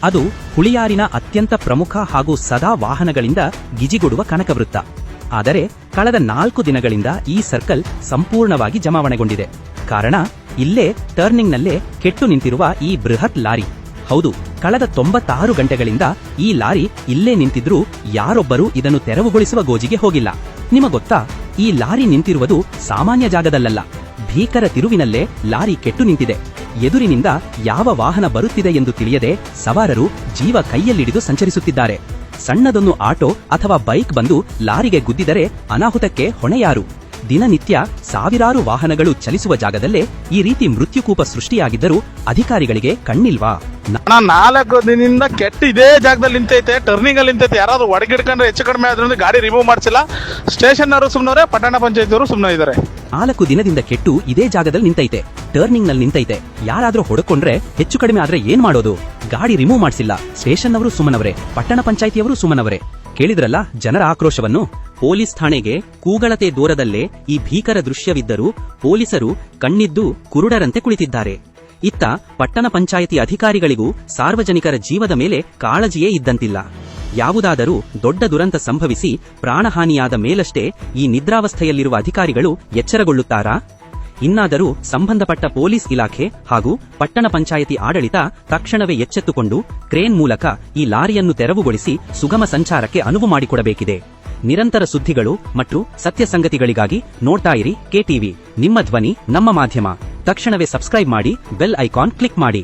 ಅದು ಹುಳಿಯಾರಿನ ಅತ್ಯಂತ ಪ್ರಮುಖ ಹಾಗೂ ಸದಾ ವಾಹನಗಳಿಂದ ಗಿಜಿಗೊಡುವ ಕನಕವೃತ್ತ. ಆದರೆ ಕಳೆದ 4 ದಿನಗಳಿಂದ ಈ ಸರ್ಕಲ್ ಸಂಪೂರ್ಣವಾಗಿ ಜಮಾವಣೆಗೊಂಡಿದೆ. ಕಾರಣ ಇಲ್ಲೇ ಟರ್ನಿಂಗ್ನಲ್ಲೇ ಕೆಟ್ಟು ನಿಂತಿರುವ ಈ ಬೃಹತ್ ಲಾರಿ. ಹೌದು, ಕಳೆದ 96 ಗಂಟೆಗಳಿಂದ ಈ ಲಾರಿ ಇಲ್ಲೇ ನಿಂತಿದ್ರೂ ಯಾರೊಬ್ಬರೂ ಇದನ್ನು ತೆರವುಗೊಳಿಸುವ ಗೋಜಿಗೆ ಹೋಗಿಲ್ಲ. ನಿಮಗೊತ್ತಾ, ಈ ಲಾರಿ ನಿಂತಿರುವುದು ಸಾಮಾನ್ಯ ಜಾಗದಲ್ಲ. ಭೀಕರ ತಿರುವಿನಲ್ಲೇ ಲಾರಿ ಕೆಟ್ಟು ನಿಂತಿದೆ. ಎದುರಿನಿಂದ ಯಾವ ವಾಹನ ಬರುತ್ತಿದೆ ಎಂದು ತಿಳಿಯದೆ ಸವಾರರು ಜೀವ ಕೈಯಲ್ಲಿಡಿದು ಸಂಚರಿಸುತ್ತಿದ್ದಾರೆ. ಸಣ್ಣದೊಂದು ಆಟೋ ಅಥವಾ ಬೈಕ್ ಬಂದು ಲಾರಿಗೆ ಗುದ್ದಿದರೆ ಅನಾಹುತಕ್ಕೆ ಹೊಣೆ ಯಾರು? ದಿನನಿತ್ಯ ಸಾವಿರಾರು ವಾಹನಗಳು ಚಲಿಸುವ ಜಾಗದಲ್ಲೇ ಈ ರೀತಿ ಮೃತ್ಯುಕೂಪ ಸೃಷ್ಟಿಯಾಗಿದ್ದರೂ ಅಧಿಕಾರಿಗಳಿಗೆ ಕಣ್ಣಿಲ್ವಾ? 4 ದಿನದಿಂದ ಕೆಟ್ಟು ಇದೇ ಜಾಗದಲ್ಲಿ ನಿಂತೈತೆ, ಟರ್ನಿಂಗ್ ಅಲ್ಲಿ ನಿಂತೈತೆ. ಯಾರಾದ್ರೂ ಒಡಗಿಡ್ಕೊಂಡ್ರೆ ಹೆಚ್ಚು ಕಡಿಮೆ ಆದ್ರಿಂದ ಗಾಡಿ ರಿಮೂವ್ ಮಾಡಿಸಿಲ್ಲ. ಸ್ಟೇಷನ್ ಅವರು ಸುಮ್ಮನವ್ರೆ, ಪಟ್ಟಣ ಪಂಚಾಯತ್ ಅವರು ಸುಮ್ಮನೆ ಇದ್ದಾರೆ. 4 ದಿನದಿಂದ ಕೆಟ್ಟು ಇದೇ ಜಾಗದಲ್ಲಿ ನಿಂತೈತೆ, ಟರ್ನಿಂಗ್ ನಲ್ಲಿ ನಿಂತೈತೆ. ಯಾರಾದ್ರೂ ಹೊಡ್ಕೊಂಡ್ರೆ ಹೆಚ್ಚು ಕಡಿಮೆ ಆದ್ರೆ ಏನ್ ಮಾಡೋದು? ಗಾಡಿ ರಿಮೂವ್ ಮಾಡಿಸಿಲ್ಲ. ಸ್ಟೇಷನ್ ಅವರು ಸುಮ್ಮನವರೇ, ಪಟ್ಟಣ ಪಂಚಾಯಿತಿಯವರು ಸುಮ್ಮನವರೇ. ಕೇಳಿದ್ರಲ್ಲ ಜನರ ಆಕ್ರೋಶವನ್ನು. ಪೊಲೀಸ್ ಠಾಣೆಗೆ ಕೂಗಳತೆ ದೂರದಲ್ಲೇ ಈ ಭೀಕರ ದೃಶ್ಯವಿದ್ದರೂ ಪೊಲೀಸರು ಕಣ್ಣಿದ್ದು ಕುರುಡರಂತೆ ಕುಳಿತಿದ್ದಾರೆ. ಇತ್ತ ಪಟ್ಟಣ ಪಂಚಾಯಿತಿ ಅಧಿಕಾರಿಗಳಿಗೂ ಸಾರ್ವಜನಿಕರ ಜೀವದ ಮೇಲೆ ಕಾಳಜಿಯೇ ಇದ್ದಂತಿಲ್ಲ. ಯಾವುದಾದರೂ ದೊಡ್ಡ ದುರಂತ ಸಂಭವಿಸಿ ಪ್ರಾಣಹಾನಿಯಾದ ಮೇಲಷ್ಟೇ ಈ ನಿದ್ರಾವಸ್ಥೆಯಲ್ಲಿರುವ ಅಧಿಕಾರಿಗಳು ಎಚ್ಚರಗೊಳ್ಳುತ್ತಾರಾ? ಇನ್ನಾದರೂ ಸಂಬಂಧಪಟ್ಟ ಪೊಲೀಸ್ ಇಲಾಖೆ ಹಾಗೂ ಪಟ್ಟಣ ಪಂಚಾಯಿತಿ ಆಡಳಿತ ತಕ್ಷಣವೇ ಎಚ್ಚೆತ್ತುಕೊಂಡು ಕ್ರೇನ್ ಮೂಲಕ ಈ ಲಾರಿಯನ್ನು ತೆರವುಗೊಳಿಸಿ ಸುಗಮ ಸಂಚಾರಕ್ಕೆ ಅನುವು ಮಾಡಿಕೊಡಬೇಕಿದೆ. ನಿರಂತರ ಸುದ್ದಿಗಳು ಮತ್ತು ಸತ್ಯ ಸಂಗತಿಗಳಿಗಾಗಿ ನೋಡ್ತಾ ಇರಿ KTV, ನಿಮ್ಮ ಧ್ವನಿ ನಮ್ಮ ಮಾಧ್ಯಮ. ತಕ್ಷಣವೇ ಸಬ್ಸ್ಕ್ರೈಬ್ ಮಾಡಿ, ಬೆಲ್ ಐಕಾನ್ ಕ್ಲಿಕ್ ಮಾಡಿ.